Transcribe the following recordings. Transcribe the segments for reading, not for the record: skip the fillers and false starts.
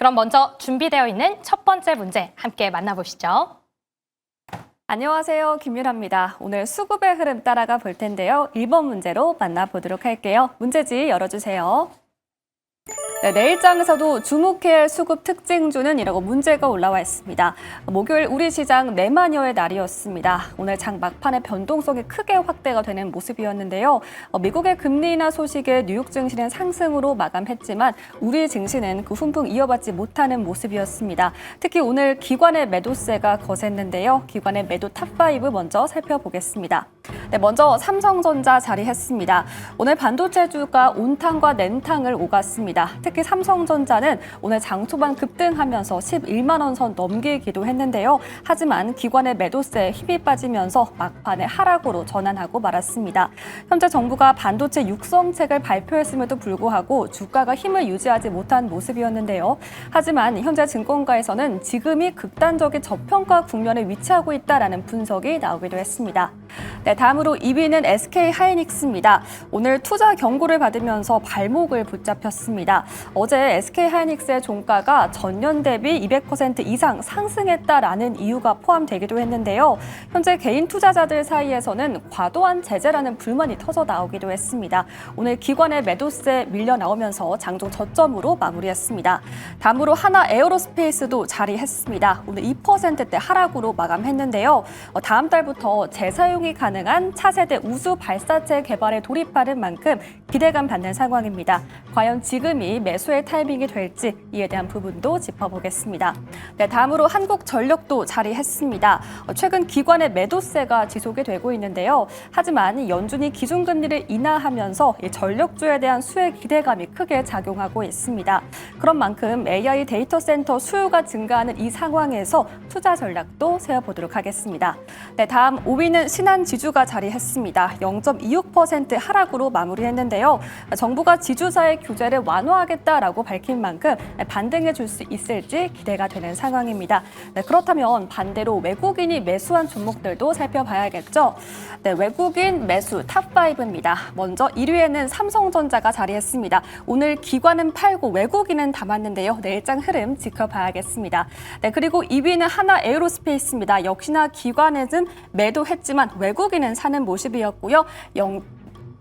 그럼 먼저 준비되어 있는 첫 번째 문제 함께 만나보시죠. 안녕하세요. 김유라입니다. 오늘 수급의 흐름 따라가 볼 텐데요. 1번 문제로 만나보도록 할게요. 문제지 열어주세요. 네, 내일장에서도 주목해야 할 수급 특징주는이라고 문제가 올라와 있습니다. 목요일 우리 시장 내마녀의 날이었습니다. 오늘 장 막판에 변동성이 크게 확대가 되는 모습이었는데요. 미국의 금리 인하 소식에 뉴욕 증시는 상승으로 마감했지만 우리 증시는 그 훈풍 이어받지 못하는 모습이었습니다. 특히 오늘 기관의 매도세가 거셌는데요. 기관의 매도 탑5 먼저 살펴보겠습니다. 네, 먼저 삼성전자 자리했습니다. 오늘 반도체주가 온탕과 냉탕을 오갔습니다. 특히 삼성전자는 오늘 장 초반 급등하면서 11만 원 선 넘기기도 했는데요. 하지만 기관의 매도세에 힘이 빠지면서 막판에 하락으로 전환하고 말았습니다. 현재 정부가 반도체 육성책을 발표했음에도 불구하고 주가가 힘을 유지하지 못한 모습이었는데요. 하지만 현재 증권가에서는 지금이 극단적인 저평가 국면에 위치하고 있다라는 분석이 나오기도 했습니다. 네, 다음으로 2위는 SK하이닉스입니다. 오늘 투자 경고를 받으면서 발목을 붙잡혔습니다. 어제 SK하이닉스의 종가가 전년 대비 200% 이상 상승했다라는 이유가 포함되기도 했는데요. 현재 개인 투자자들 사이에서는 과도한 제재라는 불만이 터져 나오기도 했습니다. 오늘 기관의 매도세 밀려 나오면서 장중 저점으로 마무리했습니다. 다음으로 하나 에어로스페이스도 자리했습니다. 오늘 2%대 하락으로 마감했는데요. 다음 달부터 재사용이 가능한 차세대 우수 발사체 개발에 돌입하는 만큼 기대감 받는 상황입니다. 과연 지금이 매수의 타이밍이 될지 이에 대한 부분도 짚어보겠습니다. 네, 다음으로 한국전력도 자리했습니다. 최근 기관의 매도세가 지속이 되고 있는데요. 하지만 연준이 기준금리를 인하하면서 이 전력주에 대한 수혜 기대감이 크게 작용하고 있습니다. 그런 만큼 AI 데이터 센터 수요가 증가하는 이 상황에서 투자 전략도 세워보도록 하겠습니다. 네, 다음 5위는 신한지주가 자리했습니다. 0.26% 하락으로 마무리했는데요. 정부가 지주사의 규제를 완화하겠다라고 밝힌 만큼 반등해 줄 수 있을지 기대가 되는 상황입니다. 네, 그렇다면 반대로 외국인이 매수한 종목들도 살펴봐야겠죠. 네, 외국인 매수 탑5입니다. 먼저 1위에는 삼성전자가 자리했습니다. 오늘 기관은 팔고 외국인은 담았는데요. 내일장 흐름 지켜봐야겠습니다. 네, 그리고 2위는 하나 에어로스페이스입니다. 역시나 기관은 매도했지만 외국인은 사는 모습이었고요.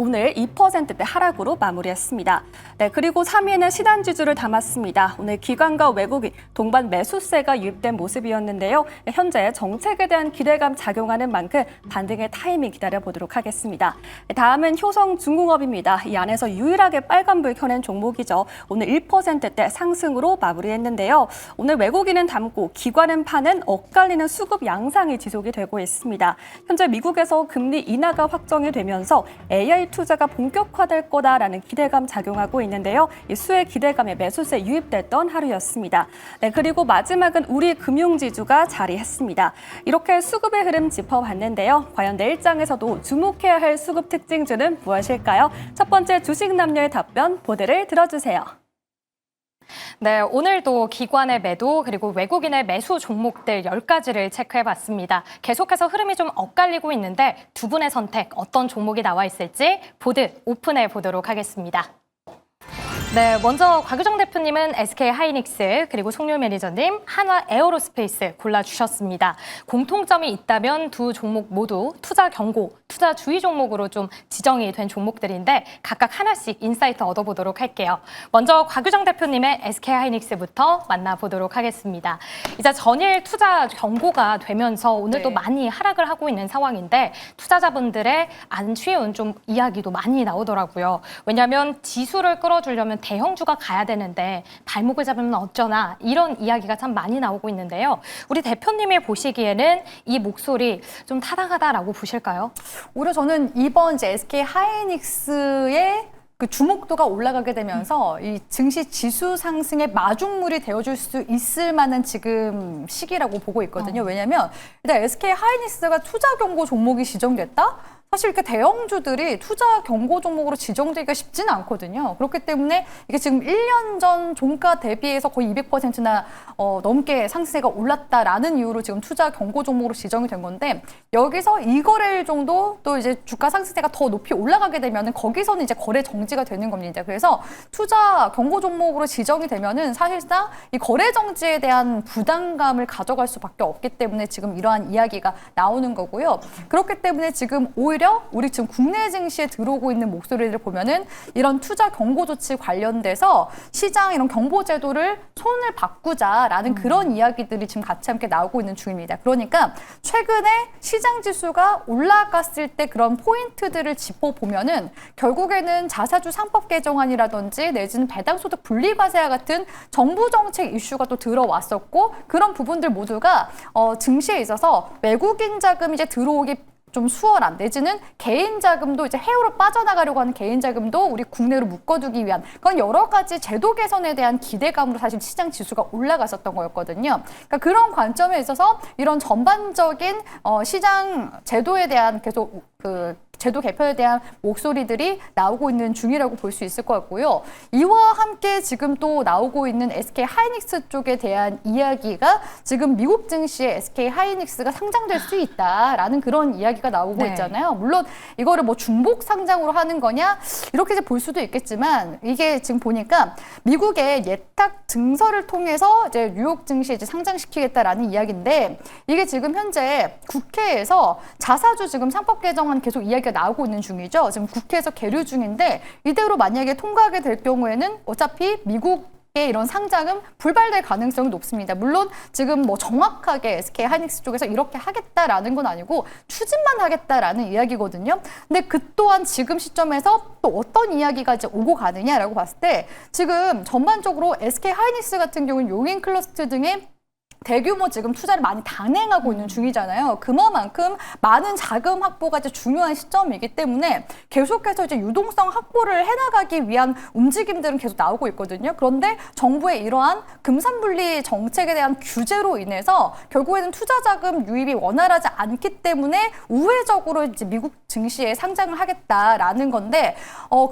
오늘 2%대 하락으로 마무리했습니다. 네, 그리고 3위에는 신한지주를 담았습니다. 오늘 기관과 외국인 동반 매수세가 유입된 모습이었는데요. 현재 정책에 대한 기대감 작용하는 만큼 반등의 타이밍 기다려보도록 하겠습니다. 다음은 효성중공업입니다. 이 안에서 유일하게 빨간불 켜낸 종목이죠. 오늘 1%대 상승으로 마무리했는데요. 오늘 외국인은 담고 기관은 파는 엇갈리는 수급 양상이 지속이 되고 있습니다. 현재 미국에서 금리 인하가 확정이 되면서 AI 투자가 본격화될 거다라는 기대감 작용하고 있는데요. 이 수혜 기대감에 매수세 유입됐던 하루였습니다. 네, 그리고 마지막은 우리 금융지주가 자리했습니다. 이렇게 수급의 흐름 짚어봤는데요. 과연 내일장에서도 주목해야 할 수급 특징주는 무엇일까요? 첫 번째 주식 남녀의 답변 보도를 들어주세요. 네, 오늘도 기관의 매도 그리고 외국인의 매수 종목들 10가지를 체크해봤습니다. 계속해서 흐름이 좀 엇갈리고 있는데 두 분의 선택 어떤 종목이 나와 있을지 보드 오픈해 보도록 하겠습니다. 네, 먼저 곽유정 대표님은 SK하이닉스 그리고 송률 매니저님 한화 에어로스페이스 골라주셨습니다. 공통점이 있다면 두 종목 모두 투자 경고, 투자 주의 종목으로 좀 지정이 된 종목들인데 각각 하나씩 인사이트 얻어보도록 할게요. 먼저 곽유정 대표님의 SK하이닉스부터 만나보도록 하겠습니다. 이제 전일 투자 경고가 되면서 오늘 또 많이 하락을 하고 있는 상황인데 투자자분들의 안 쉬운 좀 이야기도 많이 나오더라고요. 왜냐하면 지수를 끌어주려면 대형주가 가야 되는데 발목을 잡으면 어쩌나 이런 이야기가 참 많이 나오고 있는데요. 우리 대표님이 보시기에는 이 목소리 좀 타당하다라고 보실까요? 오히려 저는 이번 이제 SK하이닉스의 그 주목도가 올라가게 되면서 이 증시 지수 상승의 마중물이 되어줄 수 있을 만한 지금 시기라고 보고 있거든요. 왜냐하면 일단 SK하이닉스가 투자 경고 종목이 지정됐다? 사실 이렇게 대형주들이 투자 경고 종목으로 지정되기가 쉽지는 않거든요. 그렇기 때문에 이게 지금 1년 전 종가 대비해서 거의 200%나 넘게 상승세가 올랐다라는 이유로 지금 투자 경고 종목으로 지정이 된 건데, 여기서 2거래일 정도 또 이제 주가 상승세가 더 높이 올라가게 되면은 거기서는 이제 거래 정지가 되는 겁니다. 그래서 투자 경고 종목으로 지정이 되면은 사실상 이 거래 정지에 대한 부담감을 가져갈 수밖에 없기 때문에 지금 이러한 이야기가 나오는 거고요. 그렇기 때문에 지금 오히려 우리 지금 국내 증시에 들어오고 있는 목소리들을 보면은 이런 투자 경고 조치 관련돼서 시장 이런 경보 제도를 손을 바꾸자라는 그런 이야기들이 지금 같이 함께 나오고 있는 중입니다. 그러니까 최근에 시장 지수가 올라갔을 때 그런 포인트들을 짚어보면은 결국에는 자사주 3법 개정안이라든지 내지는 배당소득 분리과세와 같은 정부 정책 이슈가 또 들어왔었고, 그런 부분들 모두가 증시에 있어서 외국인 자금이 이제 들어오기 좀 수월한, 내지는 개인 자금도 이제 해외로 빠져나가려고 하는 개인 자금도 우리 국내로 묶어두기 위한 그런 여러 가지 제도 개선에 대한 기대감으로 사실 시장 지수가 올라갔었던 거였거든요. 그러니까 그런 관점에 있어서 이런 전반적인 시장 제도에 대한 계속 제도 개편에 대한 목소리들이 나오고 있는 중이라고 볼 수 있을 것 같고요. 이와 함께 지금 또 나오고 있는 SK 하이닉스 쪽에 대한 이야기가 지금 미국 증시에 SK 하이닉스가 상장될 수 있다라는 그런 이야기가 나오고 네. 있잖아요. 물론 이거를 뭐 중복 상장으로 하는 거냐 이렇게 이제 볼 수도 있겠지만, 이게 지금 보니까 미국의 예탁 증서를 통해서 이제 뉴욕 증시에 이제 상장시키겠다라는 이야기인데, 이게 지금 현재 국회에서 자사주 지금 상법 개정안 계속 이야기가 나오고 있는 중이죠. 지금 국회에서 계류 중인데, 이대로 만약에 통과하게 될 경우에는 어차피 미국 이런 상장은 불발될 가능성이 높습니다. 물론 지금 뭐 정확하게 SK 하이닉스 쪽에서 이렇게 하겠다라는 건 아니고 추진만 하겠다라는 이야기거든요. 근데 그 또한 지금 시점에서 또 어떤 이야기가 이제 오고 가느냐라고 봤을 때, 지금 전반적으로 SK 하이닉스 같은 경우는 용인클러스트 등의 대규모 지금 투자를 많이 단행하고 있는 중이잖아요. 그만큼 많은 자금 확보가 이제 중요한 시점이기 때문에 계속해서 이제 유동성 확보를 해나가기 위한 움직임들은 계속 나오고 있거든요. 그런데 정부의 이러한 금산분리 정책에 대한 규제로 인해서 결국에는 투자 자금 유입이 원활하지 않기 때문에 우회적으로 이제 미국 증시에 상장을 하겠다라는 건데,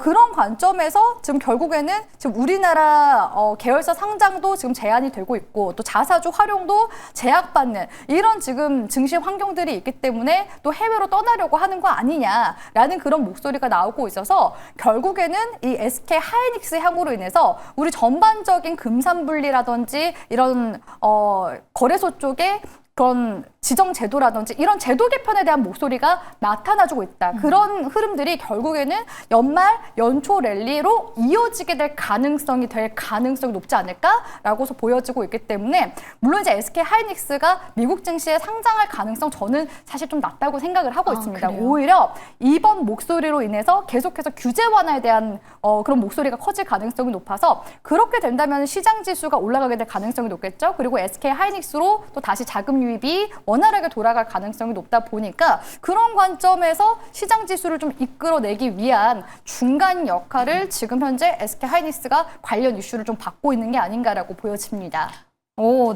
그런 관점에서 지금 결국에는 지금 우리나라 계열사 상장도 지금 제한이 되고 있고, 또 자사주 활용도 제약받는 이런 지금 증시 환경들이 있기 때문에 또 해외로 떠나려고 하는 거 아니냐라는 그런 목소리가 나오고 있어서, 결국에는 이 SK 하이닉스 향으로 인해서 우리 전반적인 금산분리라든지 이런 거래소 쪽에 그런 지정 제도라든지 이런 제도 개편에 대한 목소리가 나타나주고 있다. 그런 흐름들이 결국에는 연말 연초 랠리로 이어지게 될 가능성이 높지 않을까라고서 보여지고 있기 때문에, 물론 이제 SK 하이닉스가 미국 증시에 상장할 가능성 저는 사실 좀 낮다고 생각을 하고 있습니다. 그래요? 오히려 이번 목소리로 인해서 계속해서 규제 완화에 대한 그런 목소리가 커질 가능성이 높아서, 그렇게 된다면 시장 지수가 올라가게 될 가능성이 높겠죠. 그리고 SK 하이닉스로 또 다시 자금 유입이 원활하게 돌아갈 가능성이 높다 보니까, 그런 관점에서 시장 지수를 좀 이끌어내기 위한 중간 역할을 지금 현재 SK 하이닉스가 관련 이슈를 좀 받고 있는 게 아닌가라고 보여집니다.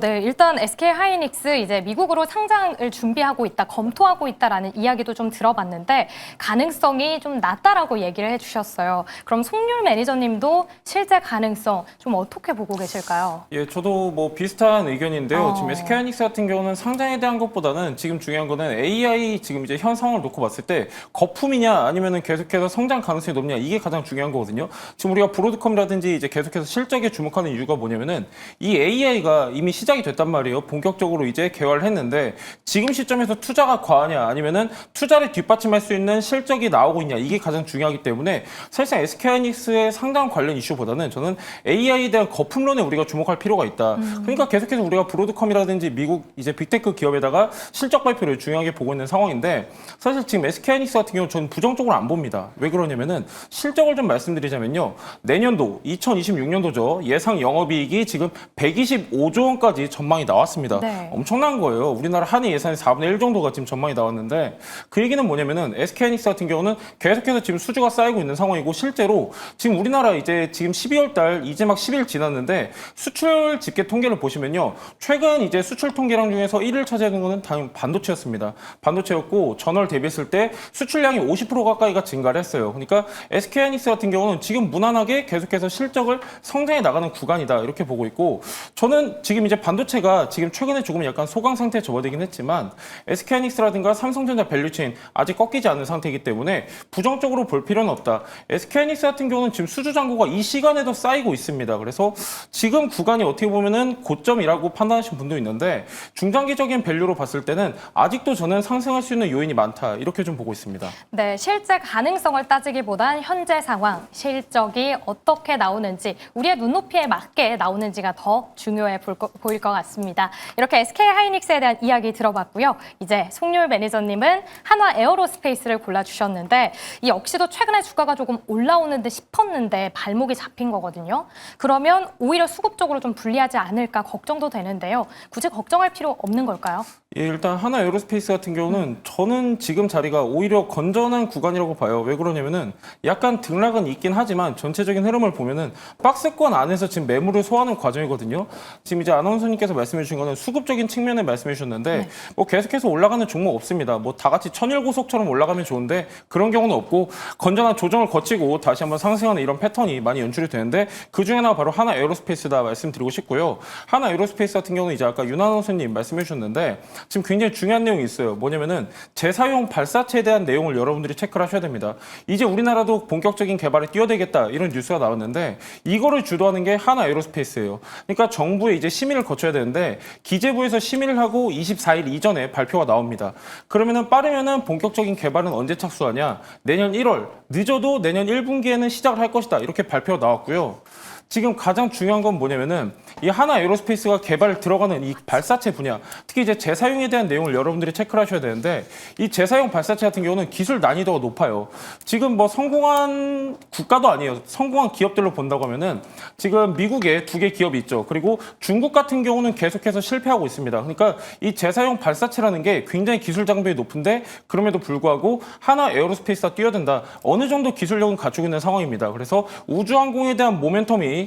네. 일단 SK 하이닉스 이제 미국으로 상장을 준비하고 있다, 검토하고 있다라는 이야기도 좀 들어봤는데 가능성이 좀 낮다라고 얘기를 해주셨어요. 그럼 송률 매니저님도 실제 가능성 좀 어떻게 보고 계실까요? 예, 저도 뭐 비슷한 의견인데요. 지금 SK 하이닉스 같은 경우는 상장에 대한 것보다는 지금 중요한 거는 AI 지금 이제 현 상황을 놓고 봤을 때 거품이냐 아니면은 계속해서 성장 가능성이 높냐, 이게 가장 중요한 거거든요. 지금 우리가 브로드컴이라든지 이제 계속해서 실적에 주목하는 이유가 뭐냐면은 이 AI가 이미 시작이 됐단 말이에요. 본격적으로 이제 개발을 했는데, 지금 시점에서 투자가 과하냐 아니면은 투자를 뒷받침할 수 있는 실적이 나오고 있냐, 이게 가장 중요하기 때문에 사실상 SK 하이닉스의 상장 관련 이슈보다는 저는 AI에 대한 거품론에 우리가 주목할 필요가 있다. 그러니까 계속해서 우리가 브로드컴이라든지 미국 이제 빅테크 기업에다가 실적 발표를 중요하게 보고 있는 상황인데, 사실 지금 SK 하이닉스 같은 경우는 저는 부정적으로 안 봅니다. 왜 그러냐면은 실적을 좀 말씀드리자면요. 내년도 2026년도죠. 예상 영업이익이 지금 125조 2조 원까지 전망이 나왔습니다. 네. 엄청난 거예요. 우리나라 한해 예산의 4분의 1 정도가 지금 전망이 나왔는데 그 얘기는 뭐냐면은 SK하이닉스 같은 경우는 계속해서 지금 수주가 쌓이고 있는 상황이고 실제로 지금 우리나라 이제 지금 12월 달 이제 막 10일 지났는데 수출 집계 통계를 보시면요. 최근 이제 수출 통계량 중에서 1위를 차지하는 거는 당연히 반도체였습니다. 반도체였고 전월 대비했을 때 수출량이 50% 가까이가 증가를 했어요. 그러니까 SK하이닉스 같은 경우는 지금 무난하게 계속해서 실적을 성장해 나가는 구간이다 이렇게 보고 있고 저는 지금 이제 반도체가 지금 최근에 조금 약간 소강 상태에 접어들긴 했지만 SK하이닉스라든가 삼성전자 밸류체인 아직 꺾이지 않은 상태이기 때문에 부정적으로 볼 필요는 없다. SK하이닉스 같은 경우는 지금 수주 잔고가 이 시간에도 쌓이고 있습니다. 그래서 지금 구간이 어떻게 보면은 고점이라고 판단하시는 분도 있는데 중장기적인 밸류로 봤을 때는 아직도 저는 상승할 수 있는 요인이 많다 이렇게 좀 보고 있습니다. 네, 실제 가능성을 따지기보단 현재 상황, 실적이 어떻게 나오는지 우리의 눈높이에 맞게 나오는지가 더 중요해 보일 것 같습니다. 이렇게 SK하이닉스에 대한 이야기 들어봤고요. 이제 송률 매니저님은 한화 에어로스페이스를 골라주셨는데 이 역시도 최근에 주가가 조금 올라오는 듯 싶었는데 발목이 잡힌 거거든요. 그러면 오히려 수급 쪽으로 좀 불리하지 않을까 걱정도 되는데요. 굳이 걱정할 필요 없는 걸까요? 예, 일단 하나 에어로스페이스 같은 경우는 저는 지금 자리가 오히려 건전한 구간이라고 봐요. 왜 그러냐면은 약간 등락은 있긴 하지만 전체적인 흐름을 보면은 박스권 안에서 지금 매물을 소화하는 과정이거든요. 지금 이제 아나운서님께서 말씀해 주신 거는 수급적인 측면에 말씀해 주셨는데 뭐 계속해서 올라가는 종목 없습니다. 뭐 다 같이 천일고속처럼 올라가면 좋은데 그런 경우는 없고 건전한 조정을 거치고 다시 한번 상승하는 이런 패턴이 많이 연출이 되는데 그 중에 하나가 바로 하나 에어로스페이스다 말씀드리고 싶고요. 하나 에어로스페이스 같은 경우는 이제 아까 윤 아나운서님 말씀해 주셨는데 지금 굉장히 중요한 내용이 있어요. 뭐냐면은 재사용 발사체에 대한 내용을 여러분들이 체크를 하셔야 됩니다. 이제 우리나라도 본격적인 개발에 뛰어들겠다 이런 뉴스가 나왔는데 이거를 주도하는 게 하나 에어로스페이스예요. 그러니까 정부에 이제 심의를 거쳐야 되는데 기재부에서 심의를 하고 24일 이전에 발표가 나옵니다. 그러면은 빠르면은 본격적인 개발은 언제 착수하냐? 내년 1월, 늦어도 내년 1분기에는 시작을 할 것이다. 이렇게 발표가 나왔고요. 지금 가장 중요한 건 뭐냐면은 이 하나 에어로스페이스가 개발 들어가는 이 발사체 분야, 특히 이제 재사용에 대한 내용을 여러분들이 체크를 하셔야 되는데 이 재사용 발사체 같은 경우는 기술 난이도가 높아요. 지금 뭐 성공한 국가도 아니에요. 성공한 기업들로 본다고 하면은 지금 미국에 2개 기업이 있죠. 그리고 중국 같은 경우는 계속해서 실패하고 있습니다. 그러니까 이 재사용 발사체라는 게 굉장히 기술 장벽이 높은데 그럼에도 불구하고 하나 에어로스페이스가 뛰어든다. 어느 정도 기술력은 갖추고 있는 상황입니다. 그래서 우주항공에 대한 모멘텀이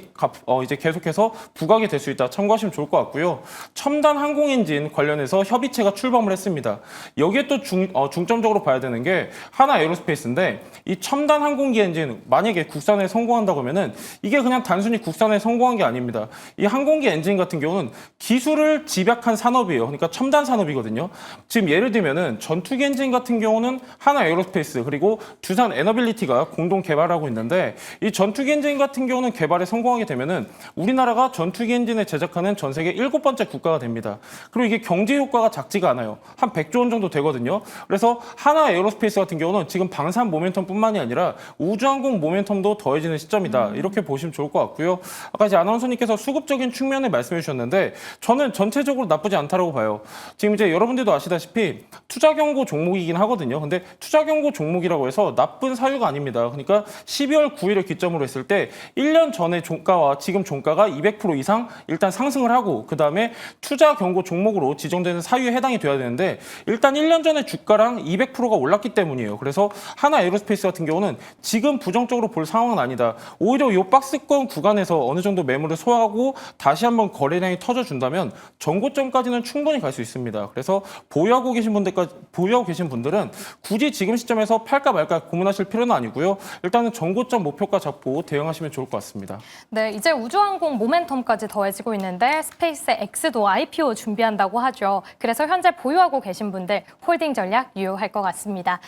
이제 계속해서 부각이 될 수 있다. 참고하시면 좋을 것 같고요. 첨단 항공엔진 관련해서 협의체가 출범을 했습니다. 여기에 또 중점적으로 봐야 되는 게 하나 에어로스페이스인데 이 첨단 항공기 엔진 만약에 국산에 성공한다고 하면은 이게 그냥 단순히 국산에 성공한 게 아닙니다. 이 항공기 엔진 같은 경우는 기술을 집약한 산업이에요. 그러니까 첨단 산업이거든요. 지금 예를 들면은 전투기 엔진 같은 경우는 하나 에어로스페이스 그리고 두산 에너빌리티가 공동 개발하고 있는데 이 전투기 엔진 같은 경우는 개발에 성공하게 되면은 우리나라가 전투기 엔진을 제작하는 전 세계 7번째 국가가 됩니다. 그리고 이게 경제 효과가 작지가 않아요. 한 100조 원 정도 되거든요. 그래서 하나 에어로스페이스 같은 경우는 지금 방산 모멘텀뿐만이 아니라 우주항공 모멘텀도 더해지는 시점이다. 이렇게 보시면 좋을 것 같고요. 아까 이제 아나운서님께서 수급적인 측면을 말씀해 주셨는데 저는 전체적으로 나쁘지 않다고 봐요. 지금 이제 여러분들도 아시다시피 투자 경고 종목이긴 하거든요. 근데 투자 경고 종목이라고 해서 나쁜 사유가 아닙니다. 그러니까 12월 9일을 기점으로 했을 때 1년 전에 종가와 지금 종가가 200% 이상 일단 상승을 하고 그 다음에 투자 경고 종목으로 지정되는 사유에 해당이 돼야 되는데 일단 1년 전에 주가랑 200%가 올랐기 때문이에요. 그래서 하나 에어로스페이스 같은 경우는 지금 부정적으로 볼 상황은 아니다. 오히려 이 박스권 구간에서 어느 정도 매물을 소화하고 다시 한번 거래량이 터져준다면 전고점까지는 충분히 갈 수 있습니다. 그래서 보유하고 계신 분들은 굳이 지금 시점에서 팔까 말까 고민하실 필요는 아니고요. 일단은 전고점 목표가 잡고 대응하시면 좋을 것 같습니다. 네, 이제 우주항공 모멘텀까지 더해지고 있는데 스페이스 X도 IPO 준비한다고 하죠. 그래서 현재 보유하고 계신 분들 홀딩 전략 유효할 것 같습니다.